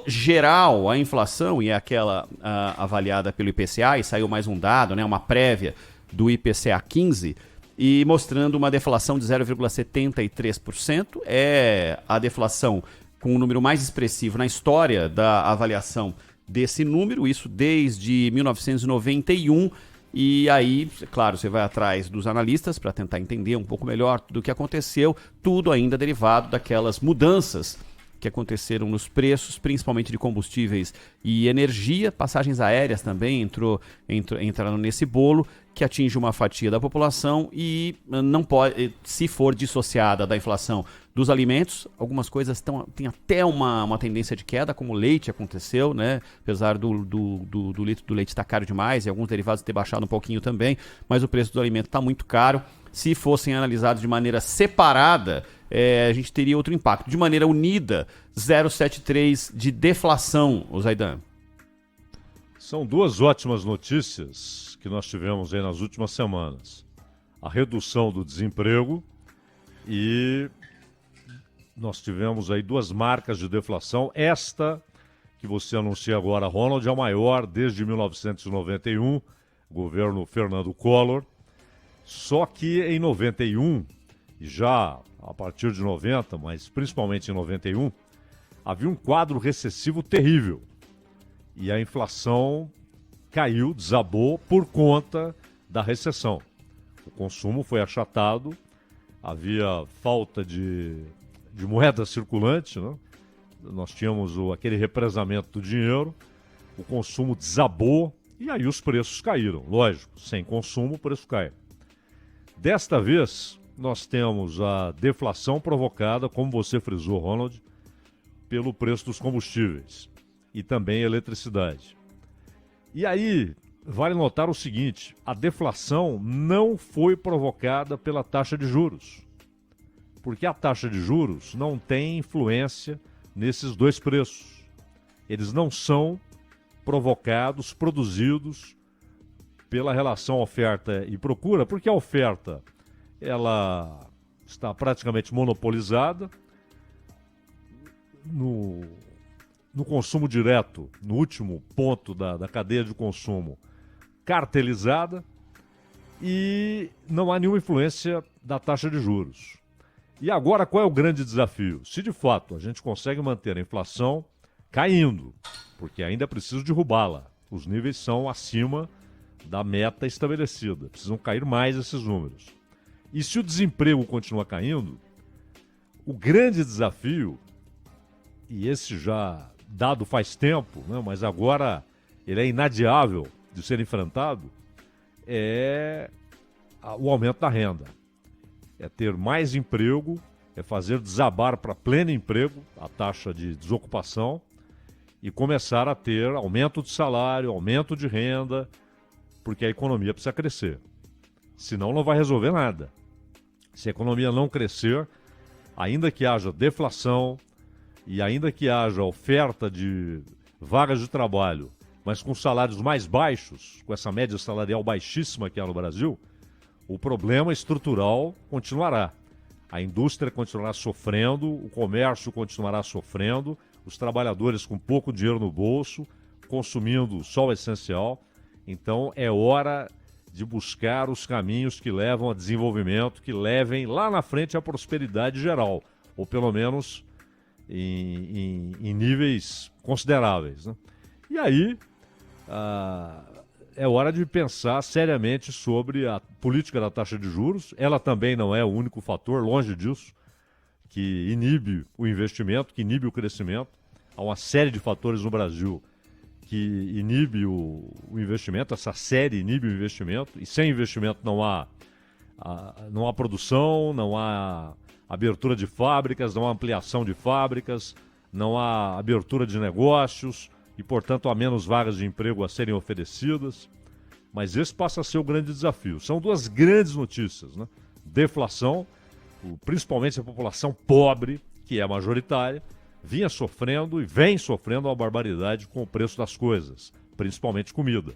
geral, a inflação, e é aquela avaliada pelo IPCA, e saiu mais um dado, né, uma prévia do IPCA 15, e mostrando uma deflação de 0,73%. É a deflação com o número mais expressivo na história da avaliação desse número, isso desde 1991. E aí, claro, você vai atrás dos analistas para tentar entender um pouco melhor do que aconteceu, tudo ainda derivado daquelas mudanças que aconteceram nos preços, principalmente de combustíveis e energia. Passagens aéreas também entraram nesse bolo, que atinge uma fatia da população e não pode, se for dissociada da inflação dos alimentos, algumas coisas têm até uma tendência de queda, como o leite aconteceu, né? Apesar do litro do leite estar caro demais e alguns derivados ter baixado um pouquinho também, mas o preço do alimento está muito caro. Se fossem analisados de maneira separada, a gente teria outro impacto. De maneira unida, 0,73 de deflação, Zaidan. São duas ótimas notícias que nós tivemos aí nas últimas semanas. A redução do desemprego e nós tivemos aí duas marcas de deflação. Esta que você anuncia agora, Ronald, é a maior desde 1991, governo Fernando Collor. Só que em 91, e já a partir de 90, mas principalmente em 91, havia um quadro recessivo terrível. E a inflação caiu, desabou por conta da recessão. O consumo foi achatado, havia falta de moeda circulante, né? Nós tínhamos aquele represamento do dinheiro, o consumo desabou e aí os preços caíram. Lógico, sem consumo o preço cai. Desta vez, nós temos a deflação provocada, como você frisou, Ronald, pelo preço dos combustíveis e também eletricidade. E aí, vale notar o seguinte, a deflação não foi provocada pela taxa de juros, porque a taxa de juros não tem influência nesses dois preços. Eles não são provocados, produzidos pela relação oferta e procura, porque a oferta ela está praticamente monopolizada no consumo direto, no último ponto da cadeia de consumo, cartelizada, e não há nenhuma influência da taxa de juros. E agora qual é o grande desafio? Se de fato a gente consegue manter a inflação caindo, porque ainda é preciso derrubá-la, os níveis são acima da meta estabelecida, precisam cair mais esses números. E se o desemprego continuar caindo, o grande desafio, e esse já dado faz tempo, né, mas agora ele é inadiável de ser enfrentado, é o aumento da renda. É ter mais emprego, é fazer desabar para pleno emprego a taxa de desocupação e começar a ter aumento de salário, aumento de renda, porque a economia precisa crescer. Senão não vai resolver nada. Se a economia não crescer, ainda que haja deflação e ainda que haja oferta de vagas de trabalho, mas com salários mais baixos, com essa média salarial baixíssima que há no Brasil, o problema estrutural continuará. A indústria continuará sofrendo, o comércio continuará sofrendo, os trabalhadores com pouco dinheiro no bolso, consumindo só o essencial. Então é hora de buscar os caminhos que levam a desenvolvimento, que levem lá na frente à prosperidade geral, ou pelo menos em níveis consideráveis, né? E aí é hora de pensar seriamente sobre a política da taxa de juros. Ela também não é o único fator, longe disso, que inibe o investimento, que inibe o crescimento. Há uma série de fatores no Brasil que inibe o investimento, essa série inibe o investimento, e sem investimento não há produção, não há abertura de fábricas, não há ampliação de fábricas, não há abertura de negócios e, portanto, há menos vagas de emprego a serem oferecidas. Mas esse passa a ser o grande desafio. São duas grandes notícias, né? Deflação, principalmente a população pobre, que é majoritária, vinha sofrendo e vem sofrendo uma barbaridade com o preço das coisas, principalmente comida.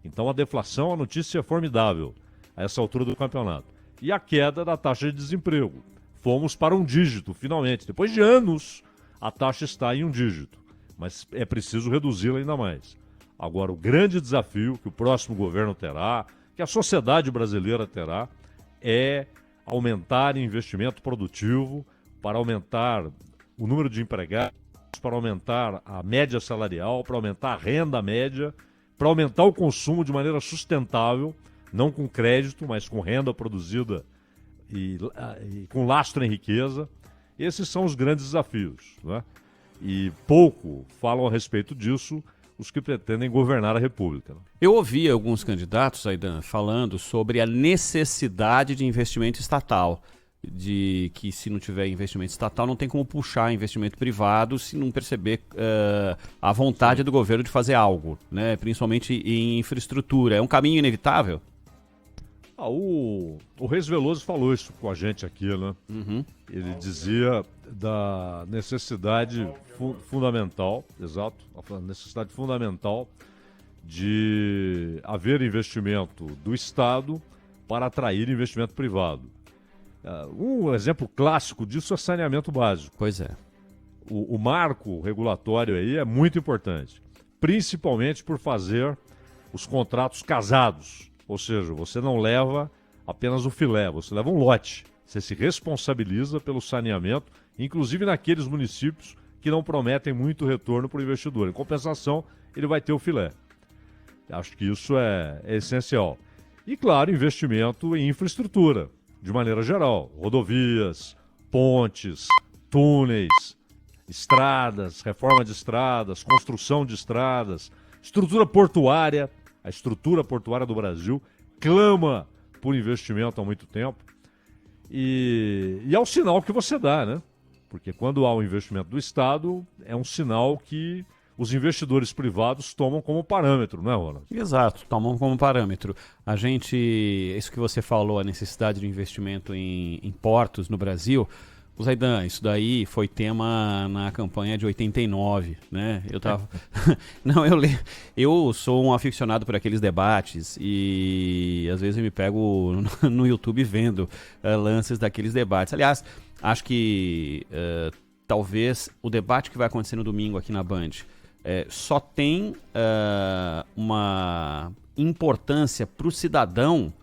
Então a deflação, a notícia é formidável a essa altura do campeonato. E a queda da taxa de desemprego. Fomos para um dígito, finalmente. Depois de anos, a taxa está em um dígito. mas é preciso reduzi-la ainda mais. Agora, o grande desafio que o próximo governo terá, que a sociedade brasileira terá, é aumentar investimento produtivo para aumentar o número de empregados, para aumentar a média salarial, para aumentar a renda média, para aumentar o consumo de maneira sustentável, não com crédito, mas com renda produzida e com lastro em riqueza. Esses são os grandes desafios, né? E pouco falam a respeito disso os que pretendem governar a República. Eu ouvi alguns candidatos, Aidan, falando sobre a necessidade de investimento estatal, de que se não tiver investimento estatal não tem como puxar investimento privado se não perceber a vontade do governo de fazer algo, né? Principalmente em infraestrutura. É um caminho inevitável? O Reis Veloso falou isso com a gente aqui, né? Uhum. Ele dizia da necessidade fundamental, exato, a necessidade fundamental de haver investimento do Estado para atrair investimento privado. Um exemplo clássico disso é saneamento básico. Pois é. O marco regulatório aí é muito importante, principalmente por fazer os contratos casados. Ou seja, você não leva apenas o filé, você leva um lote. Você se responsabiliza pelo saneamento, inclusive naqueles municípios que não prometem muito retorno para o investidor. Em compensação, ele vai ter o filé. Acho que isso é essencial. E, claro, investimento em infraestrutura, de maneira geral. Rodovias, pontes, túneis, estradas, reforma de estradas, construção de estradas, estrutura portuária. A estrutura portuária do Brasil clama por investimento há muito tempo. E é o sinal que você dá, né? Porque quando há um investimento do Estado, é um sinal que os investidores privados tomam como parâmetro, não é, Ronald? Exato, tomam como parâmetro. Isso que você falou, a necessidade de investimento em portos no Brasil, Zaidan, isso daí foi tema na campanha de 89, né? Não, eu sou um aficionado por aqueles debates e às vezes eu me pego no YouTube vendo lances daqueles debates. Aliás, acho que talvez o debate que vai acontecer no domingo aqui na Band só tem uma importância para o cidadão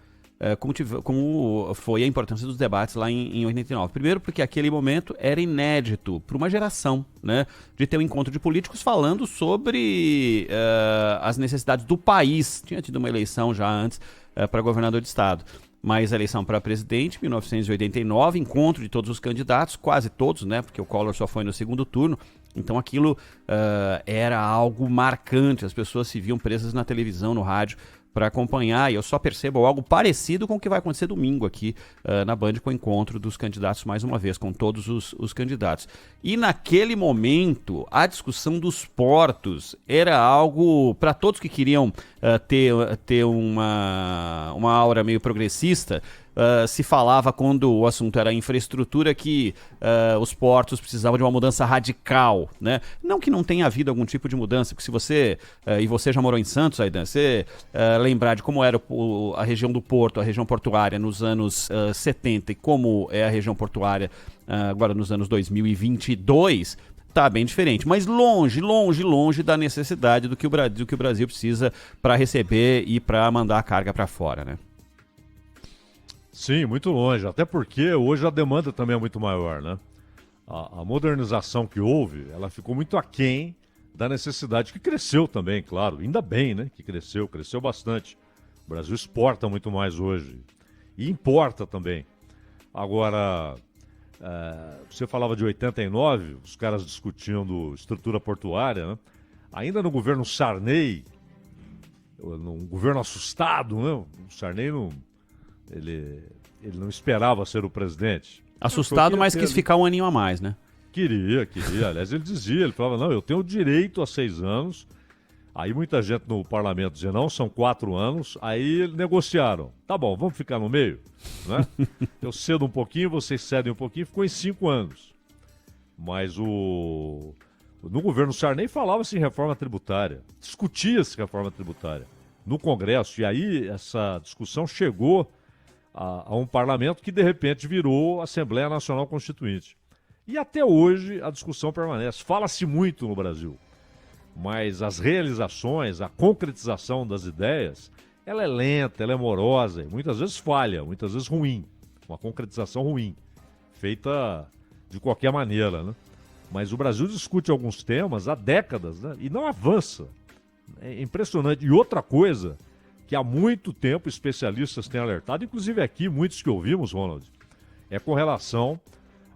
como foi a importância dos debates lá em 89. Primeiro porque aquele momento era inédito para uma geração, né, de ter um encontro de políticos falando sobre as necessidades do país. Tinha tido uma eleição já antes para governador de estado, mas a eleição para presidente, 1989, encontro de todos os candidatos, quase todos, né, porque o Collor só foi no segundo turno. Então aquilo era algo marcante, as pessoas se viam presas na televisão, no rádio, para acompanhar, e eu só percebo algo parecido com o que vai acontecer domingo aqui na Band, com o encontro dos candidatos mais uma vez, com todos os candidatos. E naquele momento, a discussão dos portos era algo para todos que queriam ter uma aura meio progressista. Se falava, quando o assunto era infraestrutura, que os portos precisavam de uma mudança radical, né? Não que não tenha havido algum tipo de mudança, porque se você, e você já morou em Santos, Aidan, você lembrar de como era a região do Porto, a região portuária nos anos 70 e como é a região portuária agora nos anos 2022, tá bem diferente, mas longe, longe, longe da necessidade do que o Brasil precisa para receber e para mandar a carga para fora, né? Sim, muito longe, até porque hoje a demanda também é muito maior, né? A modernização que houve, ela ficou muito aquém da necessidade, que cresceu também, claro, ainda bem, né, que cresceu bastante. O Brasil exporta muito mais hoje e importa também. Agora, você falava de 89, os caras discutindo estrutura portuária, né? Ainda no governo Sarney, num governo assustado, né? O Sarney não... Ele não esperava ser o presidente. Assustado, mas quis ficar um aninho a mais, né? Queria. Aliás, ele falava, não, eu tenho direito a 6 anos. Aí muita gente no parlamento dizia, não, são 4 anos. Aí negociaram. Tá bom, vamos ficar no meio, né? Eu cedo um pouquinho, vocês cedem um pouquinho, ficou em 5 anos. Mas no governo Sarney falava-se em reforma tributária. Discutia-se reforma tributária no Congresso. E aí essa discussão chegou a um parlamento que de repente virou Assembleia Nacional Constituinte. E até hoje a discussão permanece. Fala-se muito no Brasil mas as realizações, a concretização das ideias, ela é lenta, ela é morosa, e muitas vezes falha, muitas vezes ruim, uma concretização ruim, feita de qualquer maneira, né? Mas o Brasil discute alguns temas há décadas, né? E não avança. É impressionante. E outra coisa que há muito tempo especialistas têm alertado, inclusive aqui, muitos que ouvimos, Ronald, é com relação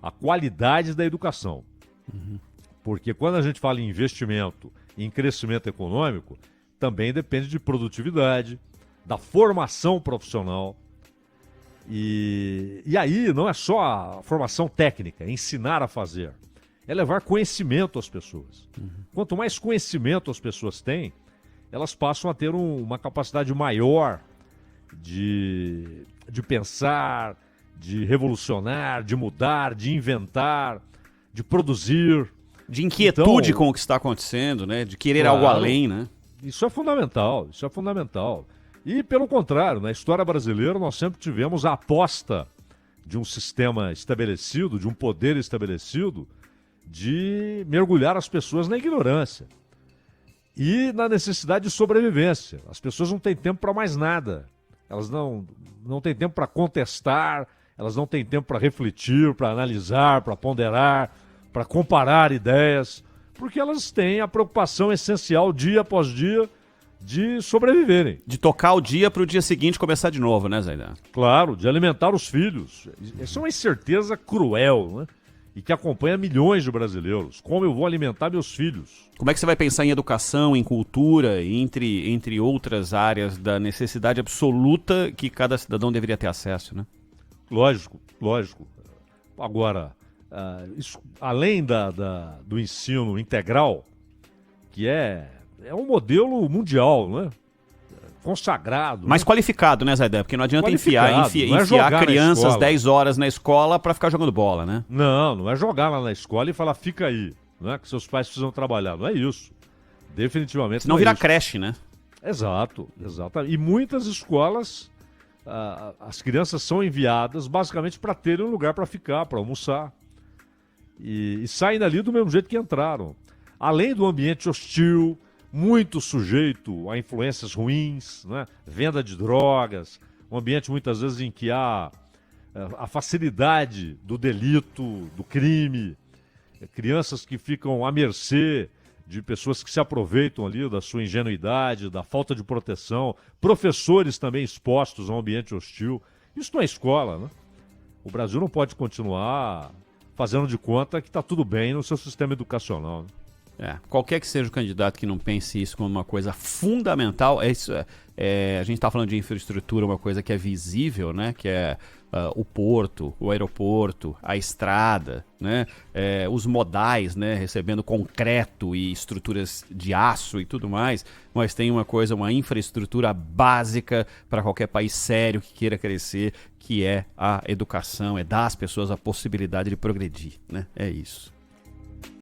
à qualidade da educação. Porque quando a gente fala em investimento e em crescimento econômico, também depende de produtividade, da formação profissional. E aí não é só a formação técnica, é ensinar a fazer. É levar conhecimento às pessoas. Quanto mais conhecimento as pessoas têm, elas passam a ter uma capacidade maior de pensar, de revolucionar, de mudar, de inventar, de produzir. De inquietude Então, com o que está acontecendo, né? De querer claro, algo além, né? Isso é fundamental, isso é fundamental. E, pelo contrário, na história brasileira, nós sempre tivemos a aposta de um sistema estabelecido, de um poder estabelecido, de mergulhar as pessoas na ignorância e na necessidade de sobrevivência. As pessoas não têm tempo para mais nada. Elas não têm tempo para contestar, elas não têm tempo para refletir, para analisar, para ponderar, para comparar ideias, porque elas têm a preocupação essencial, dia após dia, de sobreviverem. De tocar o dia para o dia seguinte começar de novo, né, Zaidan? Claro, de alimentar os filhos. Essa é uma incerteza cruel, né? E que acompanha milhões de brasileiros. Como eu vou alimentar meus filhos? Como é que você vai pensar em educação, em cultura, entre outras áreas da necessidade absoluta que cada cidadão deveria ter acesso, né? Lógico, lógico. Agora, além do ensino integral, que é um modelo mundial, né? Consagrado. Mais né? qualificado, né, Zaidan? Porque não adianta enfiar crianças 10 horas na escola para ficar jogando bola, né? Não é jogar lá na escola e falar, fica aí, né? Que seus pais precisam trabalhar. Não é isso. Definitivamente Senão não é vira isso. creche, né? Exato. E muitas escolas, as crianças são enviadas basicamente para terem um lugar para ficar, para almoçar. E saem dali do mesmo jeito que entraram. Além do ambiente hostil, muito sujeito a influências ruins, né? Venda de drogas, um ambiente muitas vezes em que há a facilidade do delito, do crime, crianças que ficam à mercê de pessoas que se aproveitam ali da sua ingenuidade, da falta de proteção, professores também expostos a um ambiente hostil. Isso não é escola, né? O Brasil não pode continuar fazendo de conta que está tudo bem no seu sistema educacional, né? Qualquer que seja o candidato que não pense isso como uma coisa fundamental, a gente está falando de infraestrutura, uma coisa que é visível, né? Que é o porto, o aeroporto, a estrada, né? Os modais, né? Recebendo concreto e estruturas de aço e tudo mais, mas tem uma infraestrutura básica para qualquer país sério que queira crescer, que é a educação, é dar às pessoas a possibilidade de progredir, né? É isso.